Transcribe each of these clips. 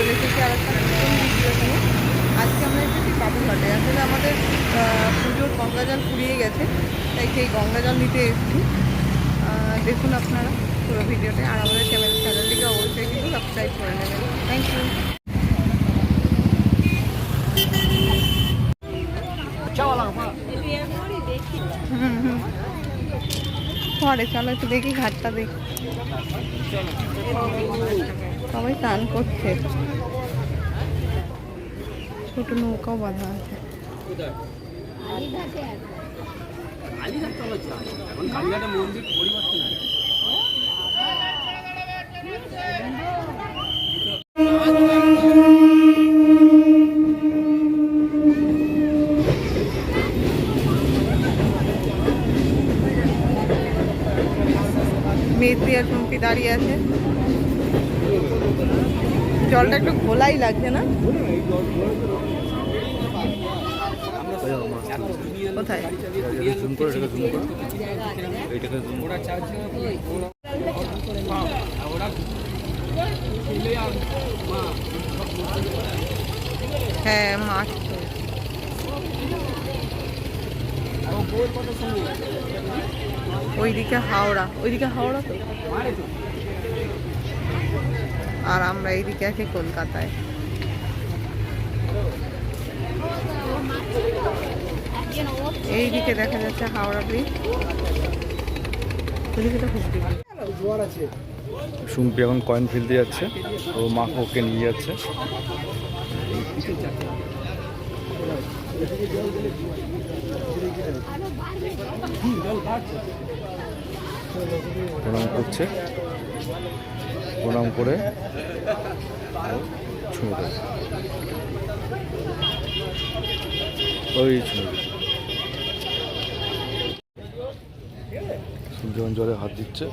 চলে এসেছি আর একটা নতুন ভিডিও নিয়ে। আজকে আমরা এসেছি বাবুঘাটে। আসলে আমাদের পুজোর গঙ্গাজল ফুরিয়ে গেছে, তাই সেই গঙ্গাজল নিতে এসেছি। দেখুন আপনারা পুরো ভিডিওতে, আর আমাদের চ্যানেলটিকে অবশ্যই কিন্তু সাবস্ক্রাইব করে নেবেন। Thank you. পরে চলো একটু দেখি ঘাটটা দেখি। সবাই স্নান করছে, ছোট নৌকাও বাঁধা আছে। মেথি আর চুমকি দাঁড়িয়ে আছে। জলটা একটু ঘোলাই লাগছে না? কোথায়? হ্যাঁ, মাছ। ওইদিকে হাওড়া, ওইদিকে হাওড়া তো, আর আমরা এইদিকে আছি কলকাতায়। এইদিকে দেখা যাচ্ছে হাওড়া ব্রিজ। সুম্পি এখন কয়েন ফেলতে যাচ্ছে, ও মা ওকে নিয়ে যাচ্ছে। প্রণাম করছে, প্রণাম করে ছুঁয়ে দেয়, ওই ছুঁয়ে যখন জলে হাত দিচ্ছে।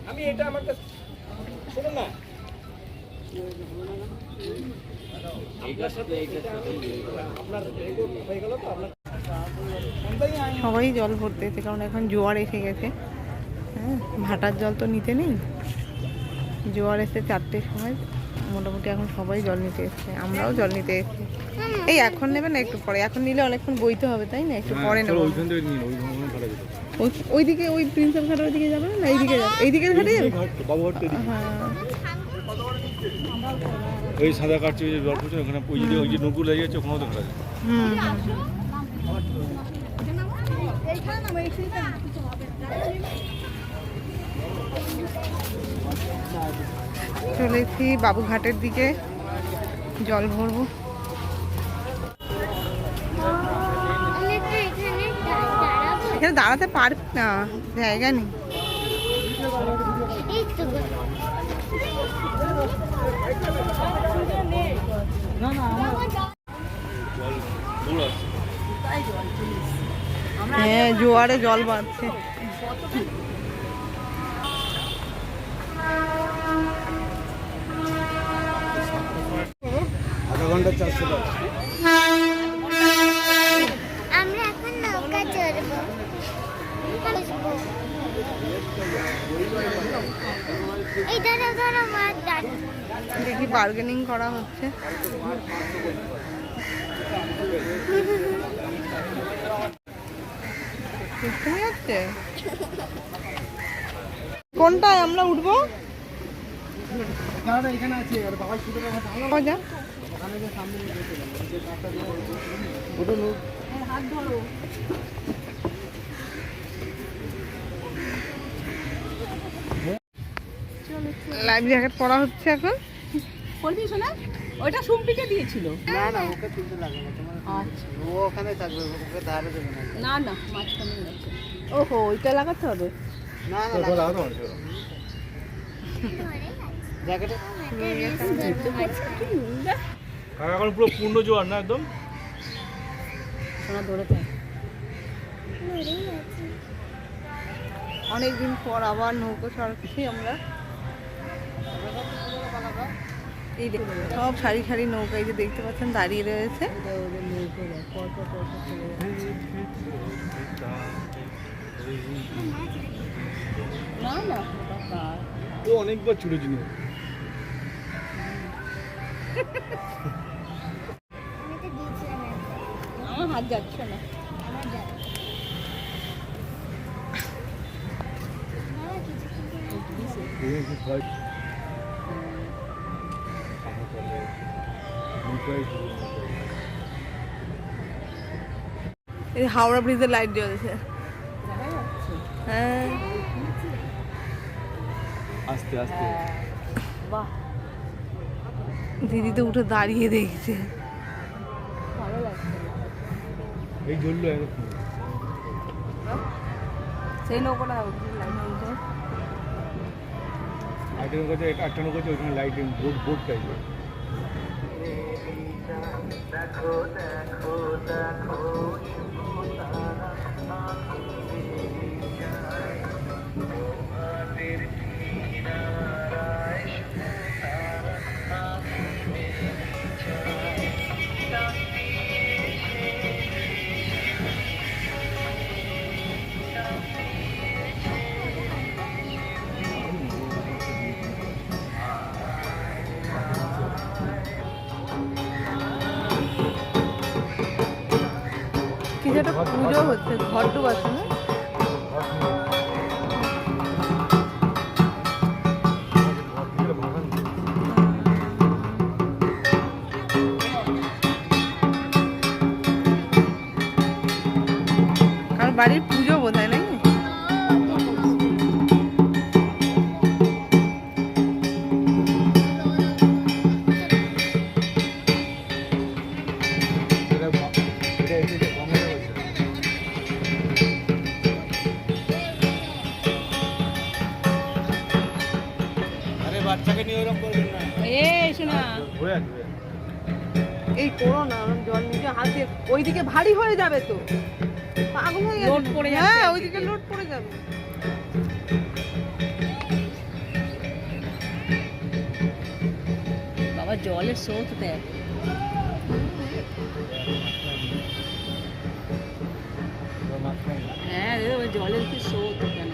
আমি এটা আমার কাছে শুনুন না, সবাই জল ভরতে এসে, কারণ এখন জোয়ার এসে গেছে। হ্যাঁ, ভাটার জল তো নিতে নেই, জোয়ার এসে 4টের সময়। মোটামুটি এখন সবাই জল নিতে এসছে, আমরাও জল নিতে এসছি। এই এখন নেবে না একটু পরে? এখন নিলে অনেকক্ষণ বইতে হবে, তাই না? একটু পরে নেবো। ওইদিকে ওই প্রিন্সেপ ঘাটের ওইদিকে যাবে না? এইদিকে যাবে, এইদিকে ঘাটে যাবে। হ্যাঁ, ওই সাদা কাটছে, ওই জল পড়ছে ওখানে, ওই যে নৌকো লেগে যাচ্ছে ওখানেও তো ঘাটা যায়। চলেছি বাবুঘাটের দিকে, জল ভরবো। এখানে দাঁড়াতে পারবি না, জায়গা নেই। হ্যাঁ, জোয়ারে জল বাড়ছে। আধা ঘন্টা 400 টাকা। আমরা এখন নৌকা চড়বো। এই ধরো ধরো মাছ দাঁড়। দেখি বার্গেনিং করা হচ্ছে। যাচ্ছে কোনটায় আমরা উঠবো? এখানে আছে লাইফ জ্যাকেট পরা হচ্ছে এখন। বলবি শোনা, ওইটা সুম্পিকে দিয়েছিল। না না, ওকে তুলতে লাগবে না তোমার। আচ্ছা, ও ওখানে থাকবে, ওকে ধারে দেবে না। না না, মাঝখানে আছে। ওহো, ওইটা লাগাতে হবে। না না, লাগাতে হবে জ্যাকেটে। এখন পুরো পূর্ণ জোয়ার না একদম। সোনা ধরে থাক। অনেকদিন পর আবার নৌকো চড়ছি আমরা। এই দেখো সব সারি সারি নৌকা এই যে দেখতে পাচ্ছেন দাঁড়িয়ে রয়েছে। এটা ওদের নৌকো দেখ, পরপর পরপর চলে যাচ্ছে। না না বাবা, ও অনেকবার ছুটেছি না। আমি তো দিয়েছিলাম একবার। আমার হাত যাচ্ছে না। আমার যাবে। বাবা কিছু এই হাওড়া ব্রিজের লাইট জ্বলছে। দেখা যাচ্ছে? হ্যাঁ আস্তে আস্তে বাহ, দিদি তো উঠে দাঁড়িয়ে দেখছে। ভালো লাগছে। এই জ্বললো এরকম। সেই নৌকোটা লাইট জ্বলছে। একটা নৌকা আছে, একটা নৌকা আছে, ওইখানে লাইটিং বোট বোট টাইপের। কিছু একটা পুজো হচ্ছে, ঘর ডুবাচ্ছে না? কারণ বাড়ির পুজো বোধ হয় নাকি? আরে বাচ্চাকে নিয়ে ওরকম করবেন না। এই শোনা, হয়ে আসবে। এই করো না, ওরম জল নিজে হাত দিয়ে ওইদিকে ভারী হয়ে যাবে তো, পাগল হয়ে গেছে। লোড পড়ে যাচ্ছে হ্যাঁ একদিকে। ওইদিকে লোড পড়ে যাবে। বাবা জলের স্রোত দেখ। হ্যাঁ রে, ওই জলের কি স্রোত কেন।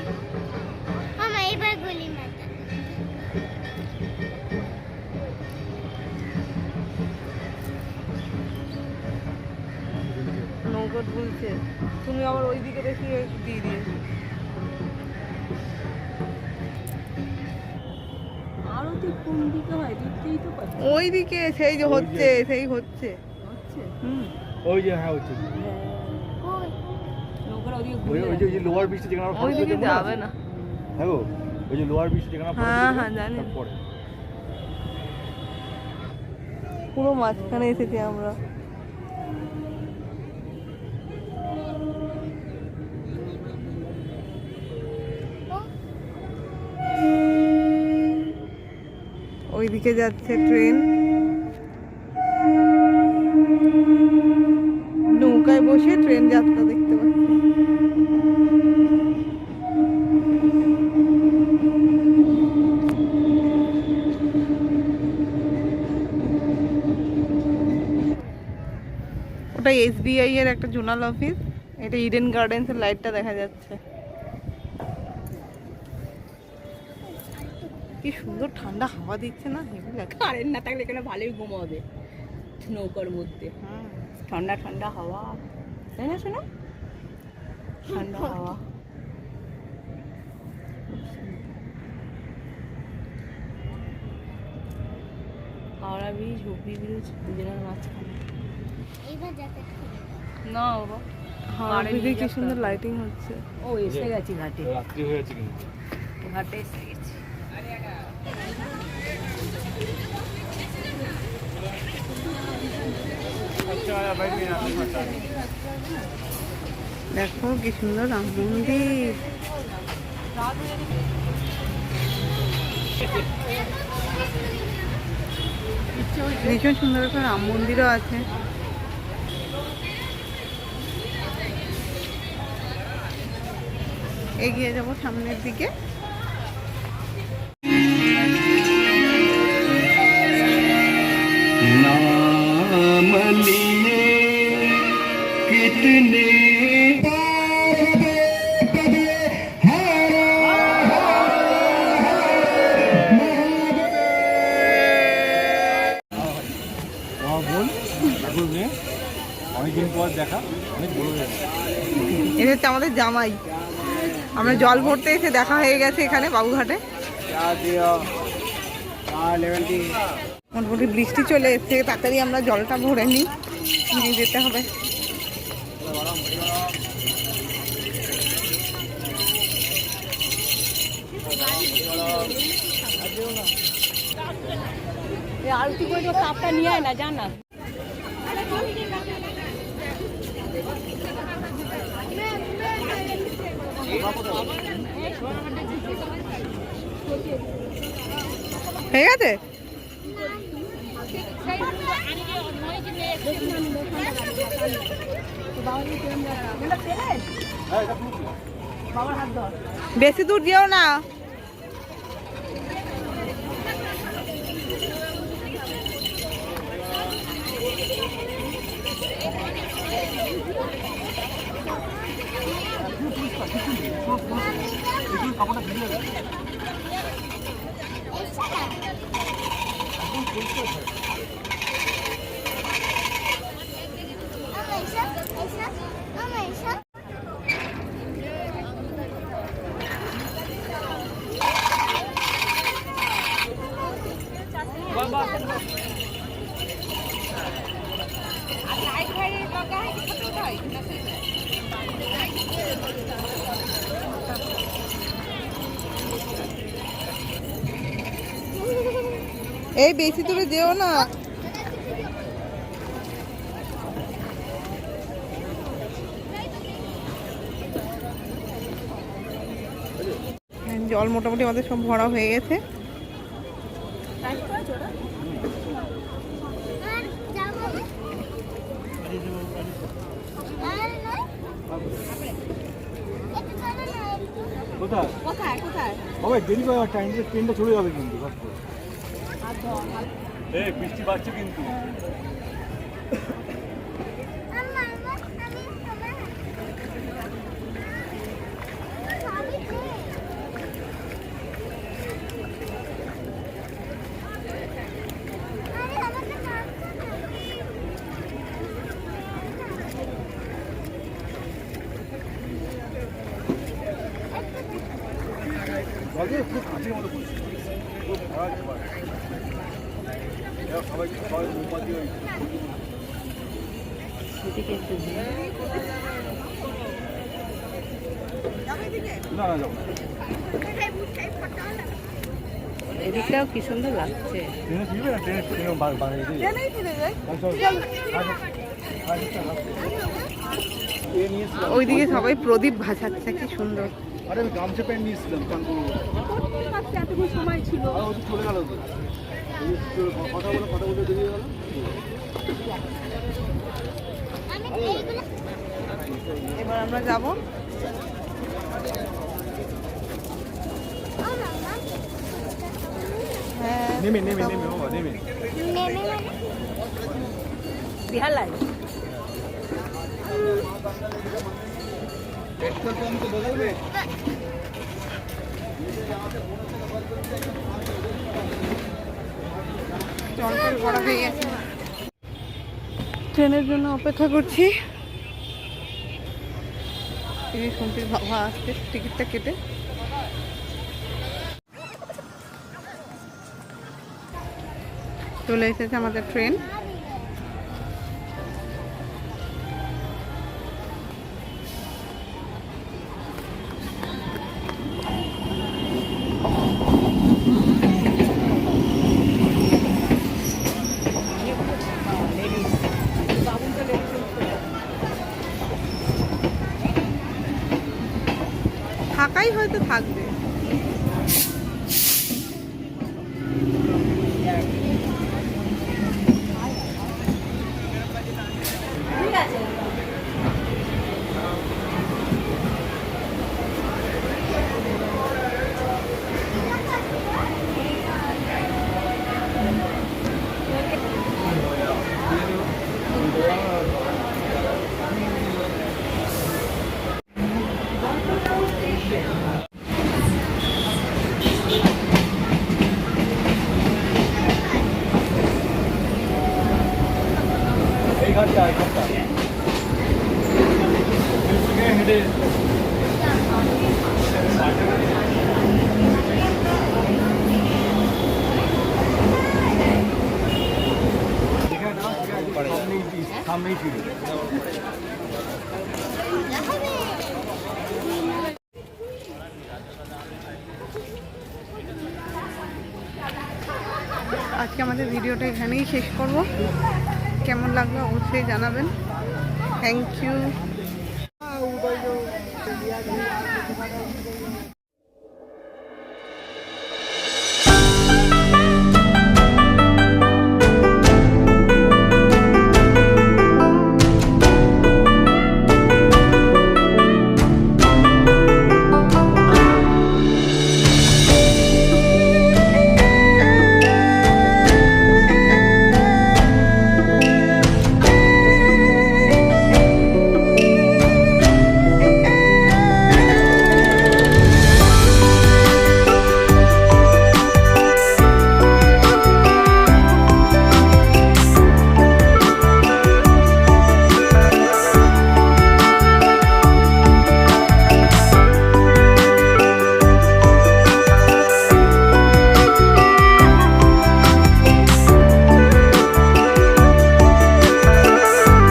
মামা এবার গলি মাথা। নৌকট বলছে তুমি আবার ওইদিকে দেখি দিয়ে দিয়ে। আরো তুই কোন দিকে হয় দেখতেই তো পাচ্ছি। ওইদিকে সেই যে ওই যে- হচ্ছে, সেই হচ্ছে। হচ্ছে হুম ওই যে হ্যাঁ হচ্ছে। কই? নৌকাটা ওদিকে ওই ঘুরে ওই যে লোয়ার ব্রিজটা যেখানে আমরা ওইদিকে যাবে না। হ্যাঁ গো, ওই যে লোয়ার ব্রিজটা যেখানে আমরা হ্যাঁ, হ্যাঁ, জানি। পরে পুরো মাঝখানে এসেছি আমরা। ওইদিকে যাচ্ছে ট্রেন, নৌকায় বসে ট্রেন যাত্রা দেখতে পাচ্ছি। ওটা SBI এর একটা জোনাল অফিস। এটা ইডেন গার্ডেন্সের লাইটটা দেখা যাচ্ছে। কি সুন্দর ঠান্ডা হাওয়া দিচ্ছে না, হেভি লাগে। কারেন্ট না থাকলে এখানে ভালোই ঘুম হবে নৌকার মধ্যে। হুম। ঠান্ডা ঠান্ডা হাওয়া, তাই না শোনো? ঠান্ডা হাওয়া। হাওড়া ব্রিজ, হুগলি ব্রিজ দুজনের মাঝখানে। এবার জ্যাকেট খুলে দাও। না বাবা, হাওড়া পাড়ে ব্রিজে নিয়ে কি যাক সুন্দর তাহলে। লাইটিং হচ্ছে। ও এসে গেছি ঘাটে, রাত্রি হয়ে আছে কিন্তু। ঘাটে এসে গেছি। দেখো কি সুন্দর রাম মন্দির। ভীষণ সুন্দর একটা রাম মন্দিরও আছে। এগিয়ে যাব সামনের দিকে। আমার বোন ঠাকুর মেয়ে অনেকদিন পর দেখা, অনেক বড় হয়ে গেছে। এটা হচ্ছে আমাদের জামাই। আমরা জল ভরতে এসে দেখা হয়ে গেছে এখানে বাবুঘাটে। মোটামুটি বৃষ্টি চলে এসছে, তাড়াতাড়ি আমরা জলটা ভরে নিই, নিয়ে যেতে হবে। আলতি করে তো কাপটা নিয়ে আয় না, জানা হয়ে গেছে। বেশি দূর যেও না। এই বেশি দূরে যেও না। জল মোটামুটি আমাদের সব ভরা হয়ে গেছে। কোথায় কোথায় কোথায় বাবা দেরি করে ট্রেনটা চলে যাবে কিন্তু বৃষ্টি বাড়ছে কিন্তু। খুব কাছের মতো করছে, খুব ভরা সবাই সবাই মোমবাতি দিয়ে না না যাবো এদিকটাও কি সুন্দর লাগছে। ট্রেনে ফিরবে না, ট্রেনে বানিয়ে ওইদিকে সবাই প্রদীপ ভাসাচ্ছে, কি সুন্দর। আরে আমি গামছা প্যান্ট নিয়েছিলাম চান করবো, সময় ছিল চলে গেল তো কথা বলে বেরিয়ে গেল। এবার আমরা যাব। হ্যাঁ নেমে নেমে নেমে বাবা নেমে বিহার লাগে। পেট্রোল পাম্প তো বদলবে। জল টল ভরা হয়ে গেছে, ট্রেনের জন্য অপেক্ষা করছি। শুনছি বাবা আসছে টিকিটটা কেটে। চলে এসেছে আমাদের ট্রেন। ফাঁকাই হয়তো থাকবে। হেঁটে সামনেই সিঁড়ি। আজকে আমাদের ভিডিওটা এখানেই শেষ করব। কেমন লাগলো অবশ্যই জানাবেন। Thank you.